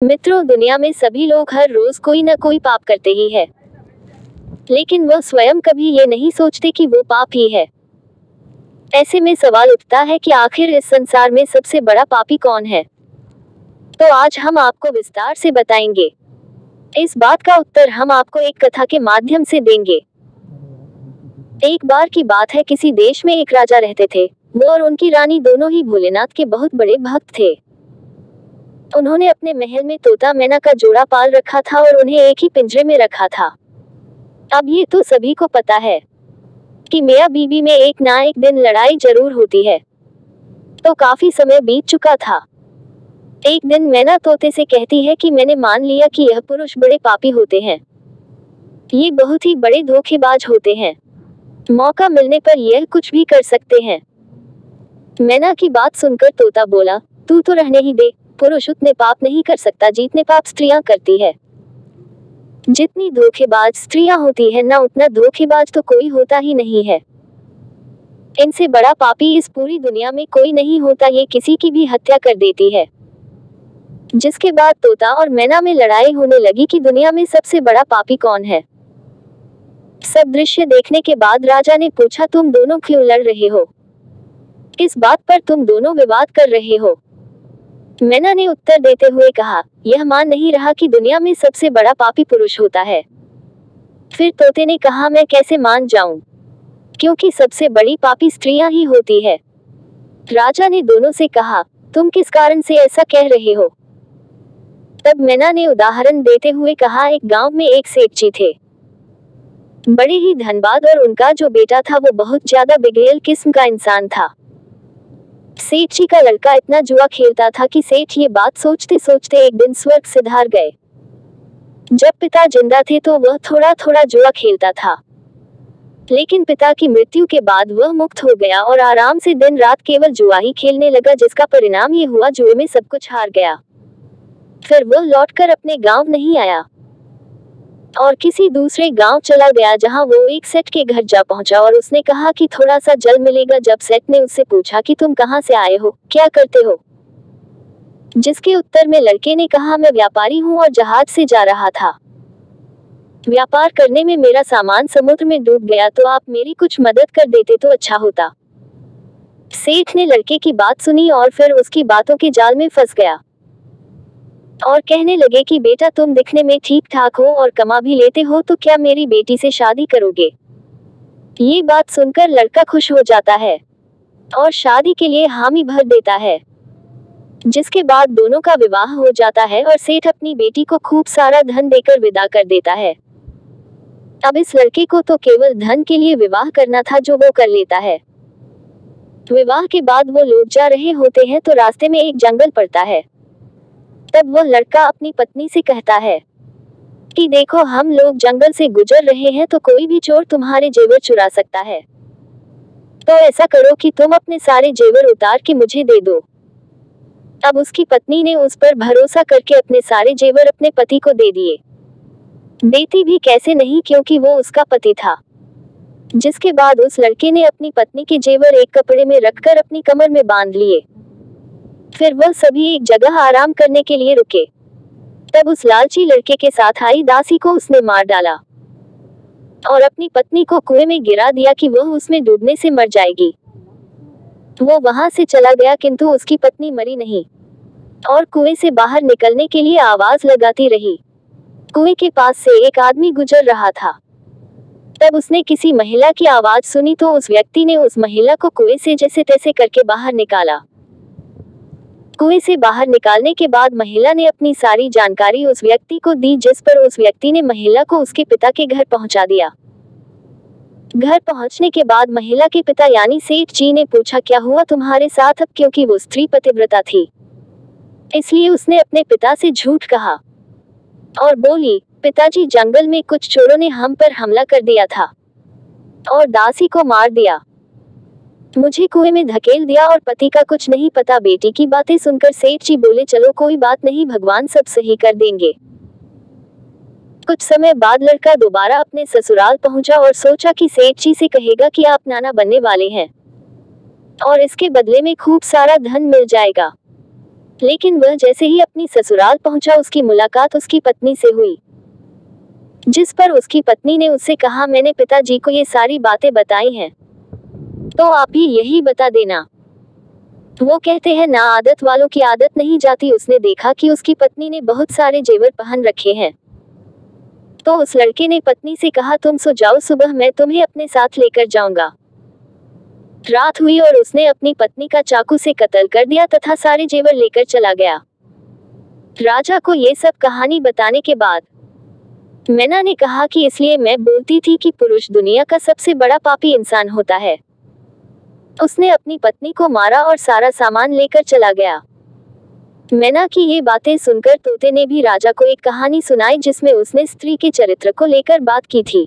मित्रों, दुनिया में सभी लोग हर रोज कोई न कोई पाप करते ही है, लेकिन वह स्वयं कभी ये नहीं सोचते कि वो पाप ही है। ऐसे में सवाल उठता है कि आखिर इस संसार में सबसे बड़ा पापी कौन है। तो आज हम आपको विस्तार से बताएंगे। इस बात का उत्तर हम आपको एक कथा के माध्यम से देंगे। एक बार की बात है, किसी देश में एक राजा रहते थे। वो और उनकी रानी दोनों ही भोलेनाथ के बहुत बड़े भक्त थे। उन्होंने अपने महल में तोता मैना का जोड़ा पाल रखा था और उन्हें एक ही पिंजरे में रखा था। अब ये तो सभी को पता है कि मियां बीवी में एक ना एक दिन लड़ाई जरूर होती है। तो काफी समय बीत चुका था। एक दिन मैना तोते से कहती है कि मैंने मान लिया कि यह पुरुष बड़े पापी होते हैं। ये बहुत ही बड़े धोखेबाज होते हैं। मौका मिलने पर यह कुछ भी कर सकते हैं। मैना की बात सुनकर तोता बोला, तू तो रहने ही दे। पुरुष उतने पाप नहीं कर सकता जितने पाप स्त्रियां करती है। जितनी धोखेबाज स्त्रियां होती है ना, उतना धोखेबाज तो कोई होता ही नहीं है। इनसे बड़ा पापी इस पूरी दुनिया में कोई नहीं होता। ये किसी की भी हत्या कर देती है। जिसके बाद तोता और मैना में लड़ाई होने लगी कि दुनिया में सबसे बड़ा पापी कौन है। सब दृश्य देखने के बाद राजा ने पूछा, तुम दोनों क्यों लड़ रहे हो? किस बात पर तुम दोनों विवाद कर रहे हो? मैना ने उत्तर देते हुए कहा, यह मान नहीं रहा कि दुनिया में सबसे बड़ा पापी पुरुष होता है। फिर तोते ने कहा, मैं कैसे मान जाऊं, क्योंकि सबसे बड़ी पापी स्त्रियां ही होती है। राजा ने दोनों से कहा, तुम किस कारण से ऐसा कह रहे हो? तब मैना ने उदाहरण देते हुए कहा, एक गांव में एक सेठ जी थे, बड़े ही धनबाद, और उनका जो बेटा था वो बहुत ज्यादा बिगड़ैल किस्म का इंसान था। सेठ जी का लड़का इतना जुआ खेलता था कि सेठ ये बात सोचते सोचते एक दिन स्वर्ग सिधार गए। जब पिता जिंदा थे तो वह थोड़ा थोड़ा जुआ खेलता था, लेकिन पिता की मृत्यु के बाद वह मुक्त हो गया और आराम से दिन रात केवल जुआ ही खेलने लगा, जिसका परिणाम ये हुआ, जुए में सब कुछ हार गया। फिर वह लौटकर अपने गांव नहीं आया और किसी दूसरे गांव चला गया, जहां वो एक सेठ के घर जा पहुंचा और उसने कहा कि थोड़ा सा जल मिलेगा। जब सेठ ने उससे पूछा कि तुम कहां से आए हो, क्या करते हो, जिसके उत्तर में लड़के ने कहा, मैं व्यापारी हूं और जहाज से जा रहा था। व्यापार करने में मेरा सामान समुद्र में डूब गया, तो आप मेरी कुछ मदद कर देते तो अच्छा होता। सेठ ने लड़के की बात सुनी और फिर उसकी बातों के जाल में फंस गया और कहने लगे कि बेटा, तुम दिखने में ठीक ठाक हो और कमा भी लेते हो, तो क्या मेरी बेटी से शादी करोगे? ये बात सुनकर लड़का खुश हो जाता है और शादी के लिए हामी भर देता है, जिसके बाद दोनों का विवाह हो जाता है और सेठ अपनी बेटी को खूब सारा धन देकर विदा कर देता है। अब इस लड़के को तो केवल धन के लिए विवाह करना था, जो वो कर लेता है। विवाह के बाद वो लौट जा रहे होते हैं तो रास्ते में एक जंगल पड़ता है। तब वह लड़का अपनी पत्नी से कहता है कि देखो, हम लोग जंगल से गुजर रहे हैं, तो कोई भी चोर तुम्हारे जेवर चुरा सकता है। तो ऐसा करो कि तुम अपने सारे जेवर उतार के मुझे दे दो। अब उसकी पत्नी ने उस पर भरोसा करके अपने सारे जेवर अपने पति को दे दिए। देती भी कैसे नहीं, क्योंकि वो उसका पति था। जिसके बाद उस लड़के ने अपनी पत्नी के जेवर एक कपड़े में रखकर अपनी कमर में बांध लिए। फिर वह सभी एक जगह आराम करने के लिए रुके। तब उस लालची लड़के के साथ आई दासी को उसने मार डाला और अपनी पत्नी को कुएं में गिरा दिया कि वह उसमें डूबने से मर जाएगी। वो वहां से चला गया, किंतु उसकी पत्नी मरी नहीं और कुएं से बाहर निकलने के लिए आवाज लगाती रही। कुएं के पास से एक आदमी गुजर रहा था। तब उसने किसी महिला की आवाज सुनी, तो उस व्यक्ति ने उस महिला को कुएं से जैसे तैसे करके बाहर निकाला। कुएं से बाहर निकालने के बाद महिला ने अपनी सारी जानकारी उस व्यक्ति को दी, जिस पर उस व्यक्ति ने महिला को उसके पिता के घर पहुंचा दिया। घर पहुंचने के बाद महिला के पिता यानी सेठ जी ने पूछा, क्या हुआ तुम्हारे साथ? अब क्योंकि वो स्त्री पतिव्रता थी, इसलिए उसने अपने पिता से झूठ कहा और बोली, पिताजी, जंगल में कुछ चोरों ने हम पर हमला कर दिया था और दासी को मार दिया, मुझे कुएं में धकेल दिया और पति का कुछ नहीं पता। बेटी की बातें सुनकर सेठ जी बोले, चलो कोई बात नहीं, भगवान सब सही कर देंगे। कुछ समय बाद लड़का दोबारा अपने ससुराल पहुंचा और सोचा कि सेठ जी से कहेगा कि आप नाना बनने वाले हैं और इसके बदले में खूब सारा धन मिल जाएगा। लेकिन वह जैसे ही अपनी ससुराल पहुंचा उसकी मुलाकात उसकी पत्नी से हुई, जिस पर उसकी पत्नी ने उससे कहा, मैंने पिताजी को ये सारी बातें बताई हैं, तो आप भी यही बता देना। वो कहते हैं, ना आदत वालों की आदत नहीं जाती। उसने देखा कि उसकी पत्नी ने बहुत सारे जेवर पहन रखे हैं, तो उस लड़के ने पत्नी से कहा, तुम सो जाओ, सुबह मैं तुम्हें अपने साथ लेकर जाऊंगा। रात हुई और उसने अपनी पत्नी का चाकू से कत्ल कर दिया तथा सारे जेवर लेकर चला गया। राजा को ये सब कहानी बताने के बाद मैना ने कहा कि इसलिए मैं बोलती थी कि पुरुष दुनिया का सबसे बड़ा पापी इंसान होता है। उसने अपनी पत्नी को मारा और सारा सामान लेकर चला गया। मैना की ये बातें सुनकर तोते ने भी राजा को एक कहानी सुनाई जिसमें उसने स्त्री के चरित्र को लेकर बात की थी।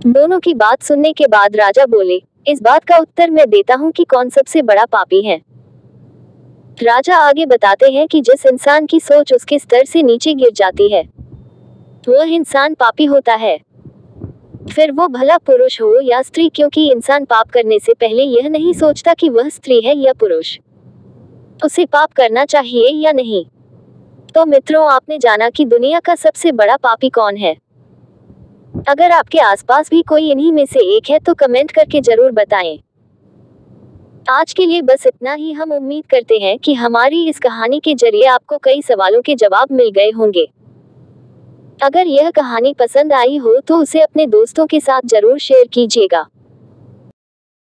दोनों की बात सुनने के बाद राजा बोले, इस बात का उत्तर मैं देता हूँ कि कौन सबसे बड़ा पापी है। राजा आगे बताते हैं कि जिस इंसान की सोच उसके स्तर से नीचे गिर जाती है, वह इंसान पापी होता है, फिर वो भला पुरुष हो या स्त्री, क्योंकि इंसान पाप करने से पहले यह नहीं सोचता कि वह स्त्री है या पुरुष, उसे पाप करना चाहिए या नहीं। तो मित्रों, आपने जाना कि दुनिया का सबसे बड़ा पापी कौन है। अगर आपके आसपास भी कोई इन्हीं में से एक है तो कमेंट करके जरूर बताएं। आज के लिए बस इतना ही। हम उम्मीद करते हैं कि हमारी इस कहानी के जरिए आपको कई सवालों के जवाब मिल गए होंगे। अगर यह कहानी पसंद आई हो तो उसे अपने दोस्तों के साथ जरूर शेयर कीजिएगा।